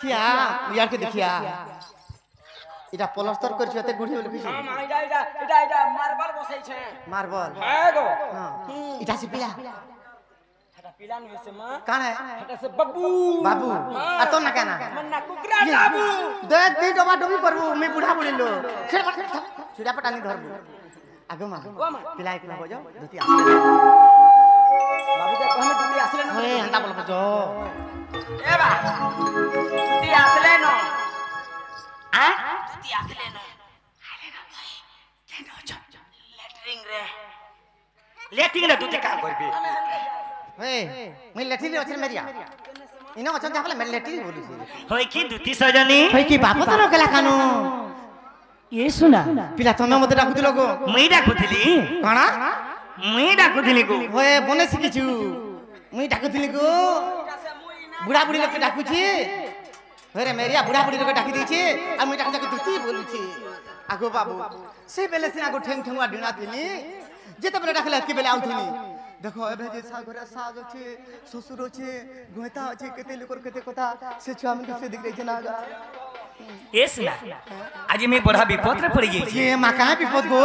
किया यार के देखिया এটা প্লাস্টার করছ এতে গুড়ি হল কিছু হ্যাঁ এটা মার্বেল বসাইছে মার্বেল হ্যাঁ গো এটা সে পিলা এটা পিলা নয় সে মা কানে এটা সে বাবু বাবু আর তো না কেনা মন্না কুকরা বাবু দে দি ডবা ডবি করবো আমি বুড়া বুড়িলো ছুড়া পটানি ধরবো আগে মা পিলা এক না বজো দুটি আসলে বাবু কে কহনে দুটি আসলে না ওই হান্তা বল বজো এ বা দুটি আসলে না আ দুটি আসলে না আরে না ভাই কেন আছো লেটরিং রে লেটরিং রে দুটি কাম করবি ওই মই লেটরিন আছে মেরিয়া ইনো অছন যাবলে মে লেটরিন বলিছি হই কি দুটি সজনী হই কি বাপ তো নকলা কানো এ শুনা পিলা তুমি মতে ডাকুতিল গো মুই ডাকুতিলি কানা মুই ডাকুতিলি গো ওই বনে শিখিছু মুই ডাকুতিলি গো বুড়া বুড়ি লোক ডাকুছি হরে মেরিয়া বুড়া বুড়ি লোক ডাকি দিছি আর মুই ডাকি ডাকি দুটি বলুছি আগো বাবু সে বেলে সিনা গো ঠেং ঠেঙ্গা ডিনা থিলি যেতে বেলে ডাকলে কি বেলে আউথিলি দেখো এবে যে সাগরে সাজ আছে শ্বশুর আছে গোয়তা আছে কেতে লোকর কেতে কথা সে ছুয়া আমি সে দিক রেছে না গা এ শুনা আজ আমি বড়া বিপদরে পড়ি গেছি ये मा कहाँ विपद गो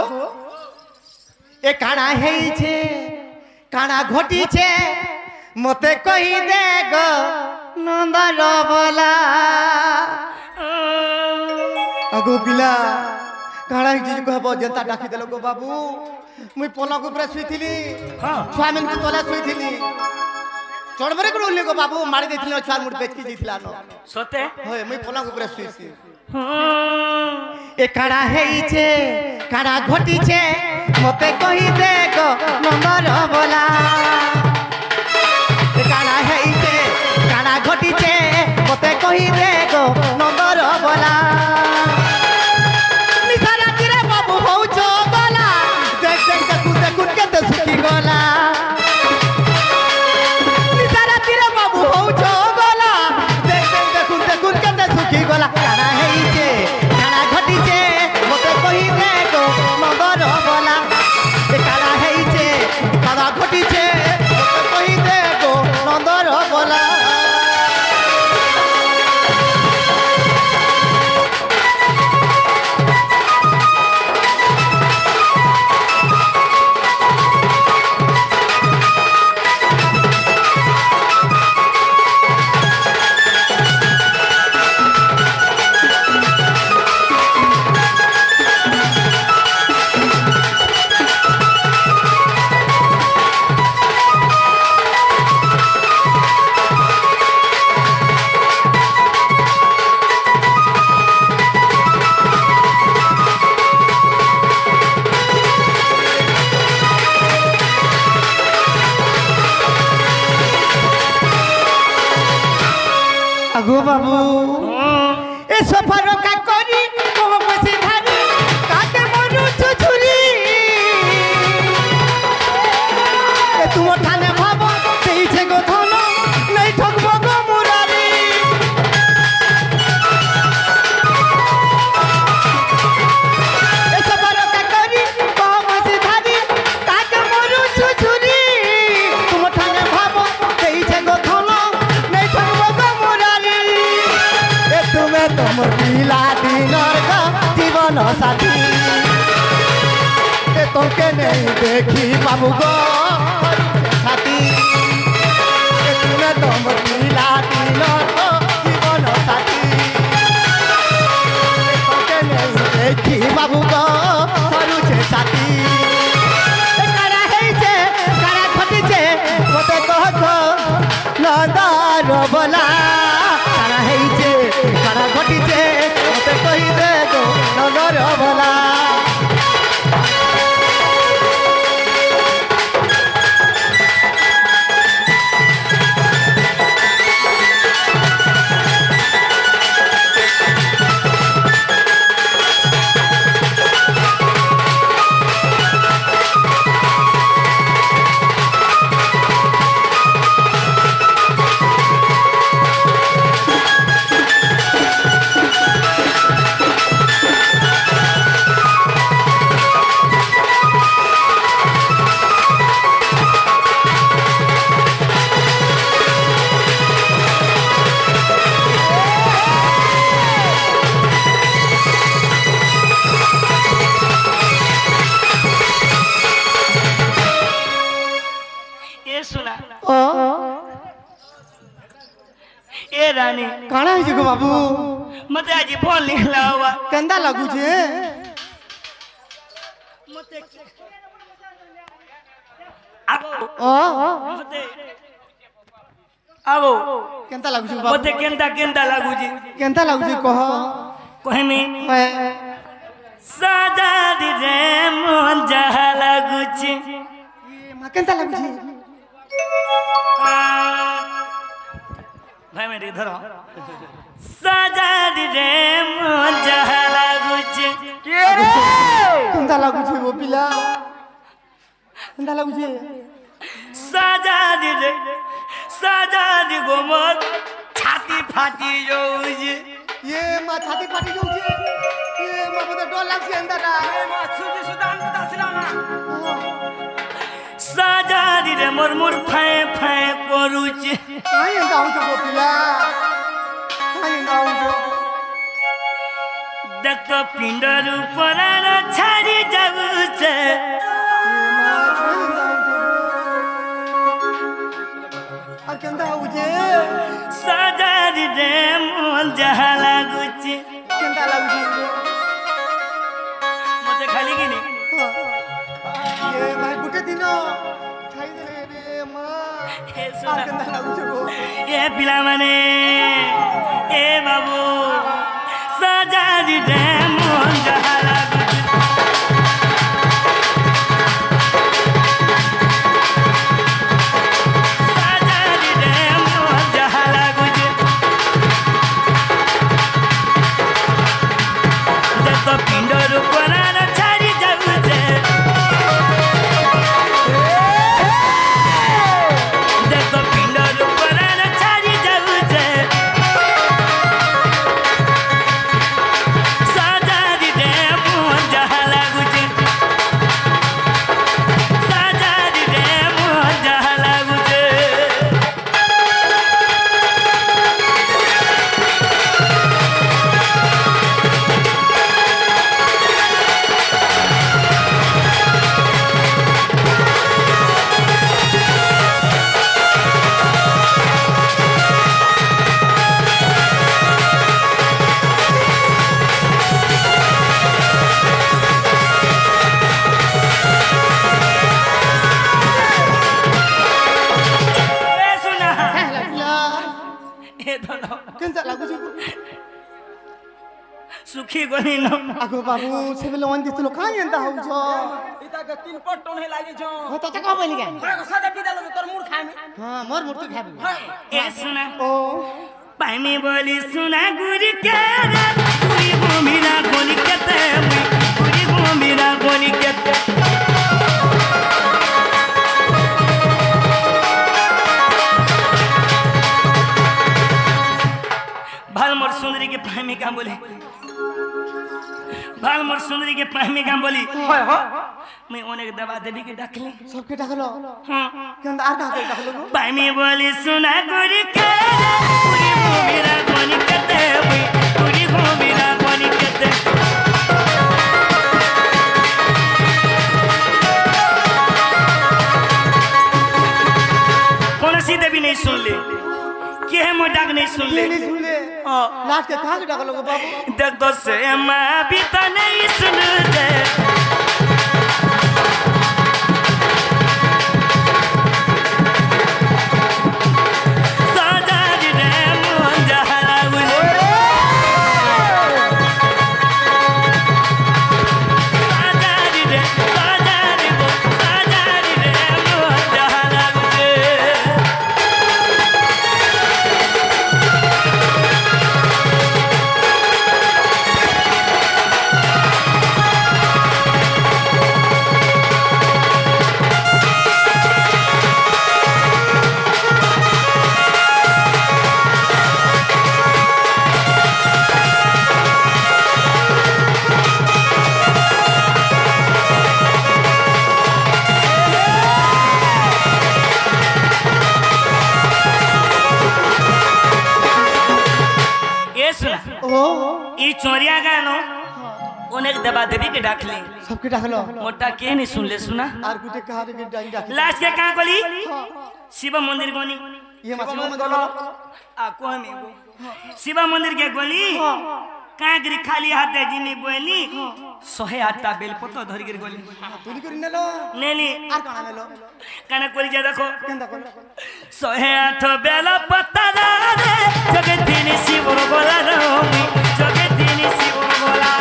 ए काना हेइछे काना घटिछे मते कहि दे गो नंदर बोला अगो पिला काना हिजी कहबो जनता डाकी देलो गो बाबू मुई पलक ऊपर सुइथिली हां स्वामिन के तले सुइथिली चढ़बरे को उल्ले गो बाबू मारी देथिली छुआ मुड़ बेच के दिथिला न सते होय मुई पलक ऊपर सुइछि ए काड़ा हेइछे काड़ा घटिछे मते कहि दे गो नंबर बोला ए काड़ा हेइछे काड़ा घटिछे मते कहि दे गो नंबर बोला निसारा तिरे बाबू होउछो गला देख देख केते सुखी गला निसारा तिरे बाबू होउछो गला देख देख केते सुखी गला काड़ा हेइछे घटिछे मते कहि दे गो नंबर बोला ए काड़ा हेइछे काड़ा घटिछे मते कहि दे गो नंबर बोला अगो बाबू ए सफर का करी मोह बसे धारी काटे मरु छुछुरी ए तुम ठाने भाबो तेई छे गो धन नहीं ठगबो गो मुरारी ए सफर का करी मोह बसे धारी काटे मरु छुछुरी तुम ठाने भाबो तेई छे गो धन नहीं ठगबो गो तुम्हें तुम पीला दिनर जीवन साथी तुमके नहीं देखी बाबू गो साथी तुम्हें तुम पीला दिनर जीवन साथी तुमके नहीं देखी बाबू गो साथी काड़ा हेइछे काड़ा घटिछे मते कहतो नंदर बोला काड़ा हेइछे काड़ा घटिछे मते कहि दे गो नंदर बोला रानी काना है गो बाबू मते आज फोन लिखला हुआ कंदा लागू छे मते ओ मते आवो केंता लागू छे बाबू मते केंता लागू जी केंता लागू छे कह कहमी साजा दी रे मन जहा लागू छी ये मा केंता लागू छे भाई मेरी धरो साजा दी रे मन जहा लागू छी के रे केंता लागू छे वो पिला केंता लागू छे साजा दी गो मोर छाती फाटी जाऊ जी ये मा छाती फाटी जाऊ छे ये मा बते डर लागछे अंदरटा ए मा सुजी सुदान बतासिला ना साजा दी रे मोर मोर फाए फाए करू छी काई अंदा हो छे वो पिला काई अंदा हो छे देख तो पिंडर ऊपर छाड़ी जाऊ छे केंदा हो छे साजा दी रे मन जहा लागू छी केंदा लागू छे मते खाली की नहीं ये भाई गुटे दिनो खाई दे रे मां ए सुना केंदा लागू छे वो ए पिला माने ए बाबू साजा दी रे मन जहा लागू साजा दी रे मन जहा लागू देख तो पिंडर ऊपर छाड़ी जाऊ छे देख तो पिंडर ऊपर छाड़ी जाऊ छे साजा दी रे मन जहा लागू छे साजा दी रे मन जहा लागू छे ए सुना पिला ए दोनो केंता लागू छे सुखी गनी न आगो बाबू सेबे लोन दिसलो काई अंदा हो छो इता के 3 पट टोने लागे छ हो त का बनि गए हमरा सदा पिदालो तोर मुड़ खामे हां मोर मूर्ति खाबे ए सुना ओ पाइमे बोली सुना गुरी के रे गुरी भूमिरा गोली केते गुरी भूमिरा गोली केते भाल मोर सुंदरी के पाइमे का बोले भाल मोर सुंदरी के पाइमे का बोली मैं ओने दबा देबी के डाकले सबके डाकलो हां केंदा आर का डाकलो पाइमे बोली सुना गुरी के गुरी भूमिरा गोली केते गुरी भूमिरा गोली केते कौन सी देवी नहीं सुन ले के है मोर डाक नहीं सुन ले नहीं सुन ले लास्ट के कहां के डाकलो गो बाबू देख तो से मां भी तो नहीं सुन दे साजा दी रे मन जहा लागू साजा दी रे साजा दी रे मन जहा लागू ई चोरिया गानो ओने दबा देवी के डाकली सबके डाकलो मोटा के नहीं सुन ले सुना आर गुटे कहा के डाकी लास्ट के कहां कोली शिव मंदिर गोनी ये मछली में दलो आ को में शिव मंदिर के गली कागरी खाली हाथे जिनी बोली 108टा बेलपत्र धरि के गली तुनी करी नेलो नेली आर काना नेलो काना करी जा देखो केंदा कोन 108 बेलपत्र रे जगतिनी शिवर गोला रोमी जगतिनी शिवर गोला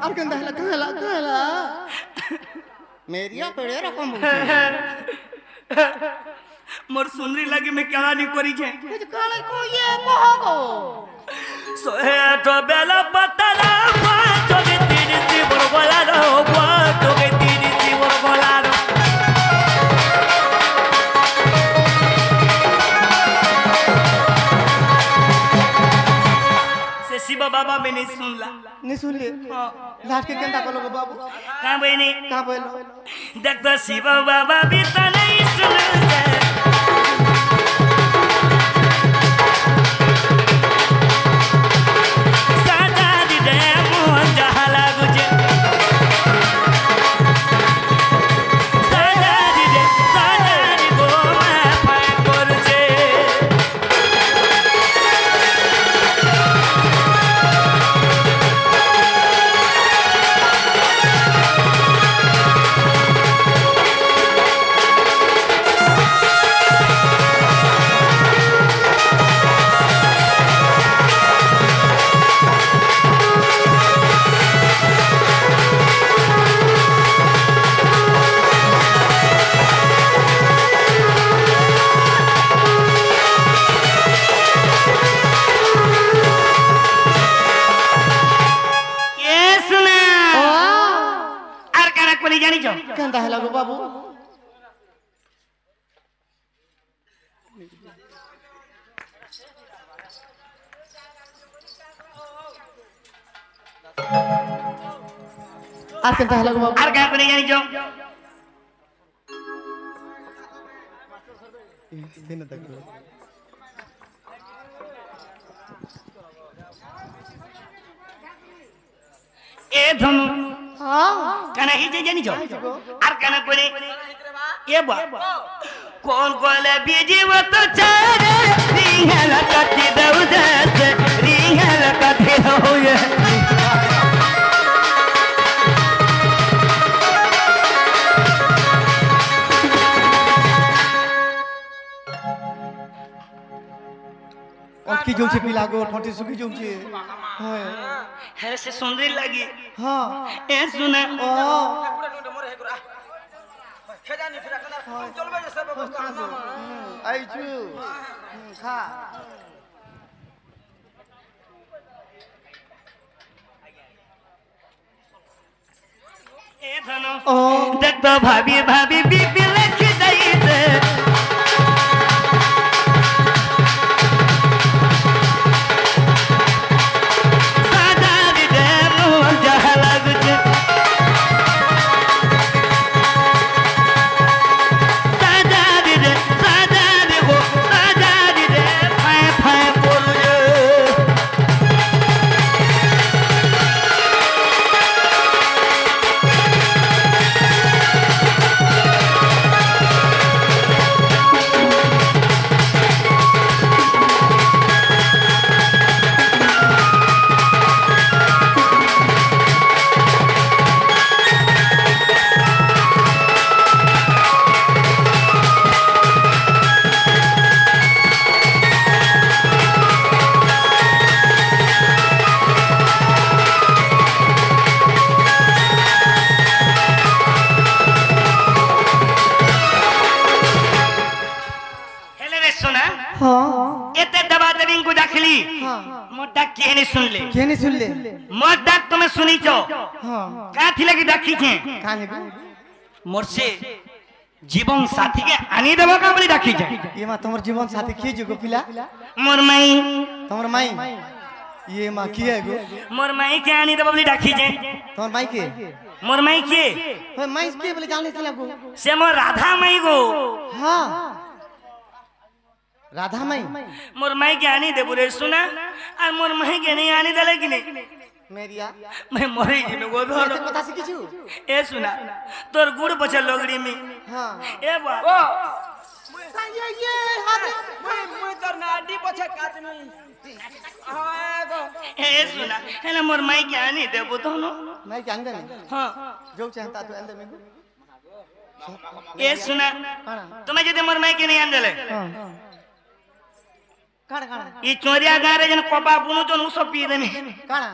आर केंदा हला मेरिया पेड़े रकम मोर सुनरी लगी मैं क्या नहीं करी छे काले को ये कहो 108 बेलपत्र जगतिनी शिवर गोला रोमी जगतिनी शिवर गोला शिव बाबा में नहीं सुन ले लाट के केंदा को लोग बाबू का बहनी का बोलो देख तो शिव बाबा भी तो नहीं सुन साजा दी दे मोहन जहाला गुजे साजा दी गो मैं पाए करजे केंदा हला गो बाबू आर केंदा हला गो बाबू आर का कोनी जानी जो दिन तक ए धनु हां कना ही जे जानी जो आर कना कोनी ए बा कौन कोले बीजीव तो चारे रिंगल कति दउ जैसे रिंगल कति होए की जो छे पिला गो ठोटी सुखी जो छे हां है से सुंदरी लगी हां ए सुने ओ पूरा ढूंढ मोरे है गुरा खेजानी फिरा कना चलबे जे सब व्यवस्था ना आई छु खा ए धनो ओ देख तो भाभी भाभी बीबी लिख दई दे मोटा के नहीं सुन ले के नहीं सुन ले मोट डाक तुम्हें सुनी चो हां का थी लगी डाकी छे काने को मोर से जीवन साथी के आनी देबो का बोली डाकी छे ये मां तोमर जीवन साथी की जो पिला मोर माई तोमर माई ये मां की है गो मोर माई के आनी देबो बोली डाकी छे तोमर माई के मोर माई के ओए माई के बोले जान ले गो से मोर राधा माई गो हां राधा माई मोर माई के आनी देबो रे सुना और मोर माई के नहीं आनी देले कि नहीं मेरिया मैं मरी जिमे गोधर एते कथा शिखिछु ए सुना तोर गुड़ पछे लगड़ी में हां ए बा ओ ये हाथ मुई तोर नाडी पछे काटनी हां गो ए सुना हेले मोर माई के आनी देबो तो नो मैं के अंदर नहीं हां जो चाहता तो अंदर में ए सुना काना तुम्हें जदे मोर माई के नहीं आंदले हां काना ई चोरिया गारे जन कोपा बुनु तो उ सब पी देनी काना